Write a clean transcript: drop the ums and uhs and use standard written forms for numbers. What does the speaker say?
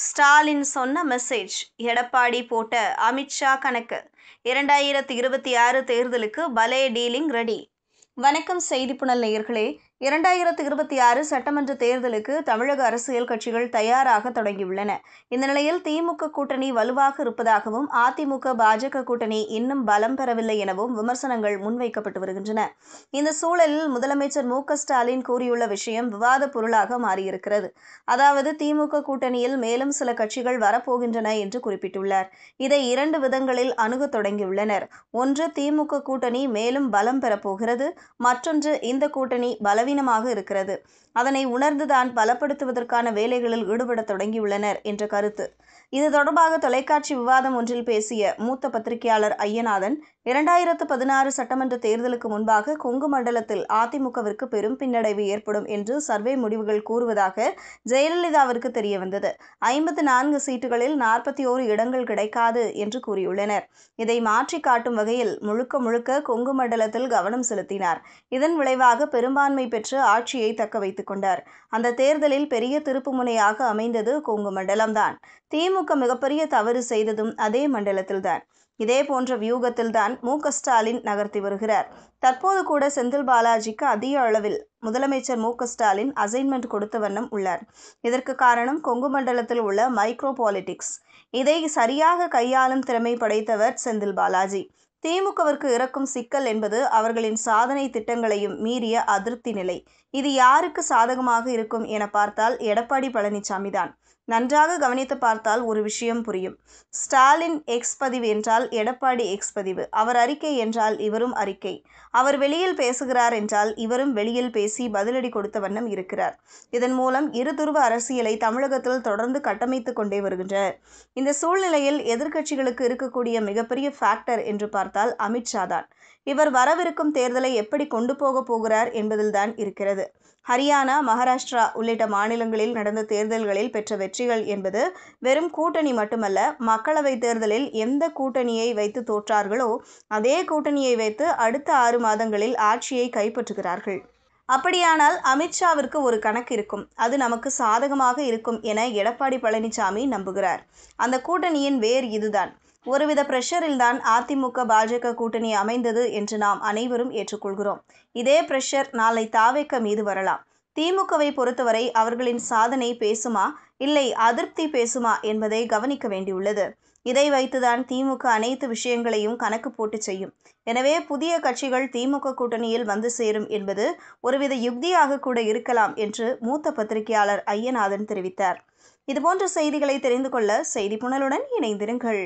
ஸ்டாலின் சொன்ன மெசேஜ் எடப்பாடி போட்ட அமித்ஷா கணக்கு 2026 தேர்தலுக்கு பலே டீலிங் ரெடி. வணக்கம் செய்திப்புணல் நேயர்களே. 2026 சட்டமன்ற தேர்தலுக்கு தமிழக அரசியல் கட்சிகள் தயாராக தொடங்கியுள்ளன. இந்த நிலையில் திமுக கூட்டணி வலுவாக இருப்பதாகவும் அதிமுக பாஜக கூட்டணி இன்னும் பலம் பெறவில்லை எனவும் விமர்சனங்கள் முன்வைக்கப்பட்டு வருகின்றன. இந்த சூழலில் முதலமைச்சர் மு.க.ஸ்டாலின் கூறியுள்ள விஷயம் விவாத பொருளாக மாறியிருக்கிறது. அதாவது திமுக கூட்டணியில் மேலும் சில கட்சிகள் வரப்போகின்றன என்று குறிப்பிட்டுள்ளார். இதை இரண்டு விதங்களில் அணுக தொடங்கியுள்ளனர். ஒன்று, திமுக கூட்டணி மேலும் பலம் பெறப்போகிறது. மற்றொன்று, இந்த கூட்டணி பலவீனமாக இருக்கிறது. அதனை உணர்ந்துதான் பலப்படுத்துவதற்கான வேலைகளில் ஈடுபட தொடங்கியுள்ளனர் என்ற கருத்து. இது தொடர்பாக தொலைக்காட்சி விவாதம் ஒன்றில் பேசிய மூத்த பத்திரிகையாளர் ஐயநாதன், 2016 சட்டமன்ற தேர்தலுக்கு முன்பாக கொங்கு மண்டலத்தில் அதிமுகவிற்கு பெரும் பின்னடைவு ஏற்படும் என்று சர்வே முடிவுகள் கூறுவதாக ஜெயலலிதாவிற்கு தெரியவந்தது. 54 சீட்டுகளில் 41 இடங்கள் கிடைக்காது என்று கூறியுள்ளனர். இதை மாற்றி காட்டும் வகையில் முழுக்க முழுக்க கொங்கு மண்டலத்தில் கவனம் செலுத்தினார். இதன் விளைவாக பெரும்பான்மை பெற்று ஆட்சியை தக்க வைத்துக் கொண்டார். அந்த தேர்தலில் பெரிய திருப்புமுனையாக அமைந்தது கொங்கு மண்டலம்தான். திமுக மிகப்பெரிய தவறு செய்ததும் அதே மண்டலத்தில்தான். இதே போன்ற வியூகத்தில்தான் மு.க.ஸ்டாலின் நகர்த்தி வருகிறார். தற்போது கூட செந்தில் பாலாஜிக்கு அதிக அளவில் முதலமைச்சர் மு.க.ஸ்டாலின் அசைன்மெண்ட் கொடுத்த வண்ணம் உள்ளார். இதற்கு காரணம் கொங்கு மண்டலத்தில் உள்ள மைக்ரோ பாலிடிக்ஸ். இதை சரியாக கையாளும் திறமை படைத்தவர் செந்தில் பாலாஜி. திமுகவிற்கு இறக்கும் சிக்கல் என்பது அவர்களின் சாதனை திட்டங்களையும் மீறிய அதிருப்தி நிலை. இது யாருக்கு சாதகமாக இருக்கும் என பார்த்தால் எடப்பாடி பழனிசாமி தான். நன்றாக கவனித்து பார்த்தால் ஒரு விஷயம் புரியும். ஸ்டாலின் எக்ஸ் பதிவு என்றால் எடப்பாடி எக்ஸ் பதிவு. அவர் அறிக்கை என்றால் இவரும் அறிக்கை. அவர் வெளியில் பேசுகிறார் என்றால் இவரும் வெளியில் பேசி பதிலடி கொடுத்த வண்ணம் இருக்கிறார். இதன் மூலம் இருதுருவ அரசியலை தமிழகத்தில் தொடர்ந்து கட்டமைத்துக் கொண்டே வருகின்றனர். இந்த சூழ்நிலையில் எதிர்க்கட்சிகளுக்கு இருக்கக்கூடிய மிகப்பெரிய ஃபேக்டர் என்று பார்த்தால் அமித்ஷா தான். இவர் வரவிருக்கும் தேர்தலை எப்படி கொண்டு போகப் போகிறார் என்பதில்தான் இருக்கிறது. ஹரியானா, மகாராஷ்டிரா உள்ளிட்ட மாநிலங்களில் நடந்த தேர்தல்களில் பெற்ற வெற்றிகள் என்பது வெறும் கூட்டணி மட்டுமல்ல. மக்களவைத் தேர்தலில் எந்த கூட்டணியை வைத்து தோற்றார்களோ அதே கூட்டணியை வைத்து அடுத்த 6 மாதங்களில் ஆட்சியை கைப்பற்றுகிறார்கள். அப்படியானால் அமித்ஷாவிற்கு ஒரு கணக்கு இருக்கும். அது நமக்கு சாதகமாக இருக்கும் என எடப்பாடி பழனிசாமி நம்புகிறார். அந்த கூட்டணியின் வேர் இதுதான். ஒருவித பிரஷரில்தான் அதிமுக பாஜக கூட்டணி அமைந்தது என்று நாம் அனைவரும் ஏற்றுக்கொள்கிறோம். இதே பிரஷர் நாளை தாவேக மீது வரலாம். திமுகவை பொறுத்தவரை அவர்களின் சாதனை பேசுமா, இல்லை அதிருப்தி பேசுமா என்பதை கவனிக்க வேண்டியுள்ளது. இதை வைத்துதான் திமுக அனைத்து விஷயங்களையும் கணக்கு போட்டு செய்யும். எனவே புதிய கட்சிகள் திமுக கூட்டணியில் வந்து சேரும் என்பது ஒருவித யுக்தியாக கூட இருக்கலாம் என்று மூத்த பத்திரிகையாளர் ஐயநாதன் தெரிவித்தார். இதுபோன்ற செய்திகளை தெரிந்து கொள்ள செய்திப்புணலுடன் இணைந்திருங்கள்.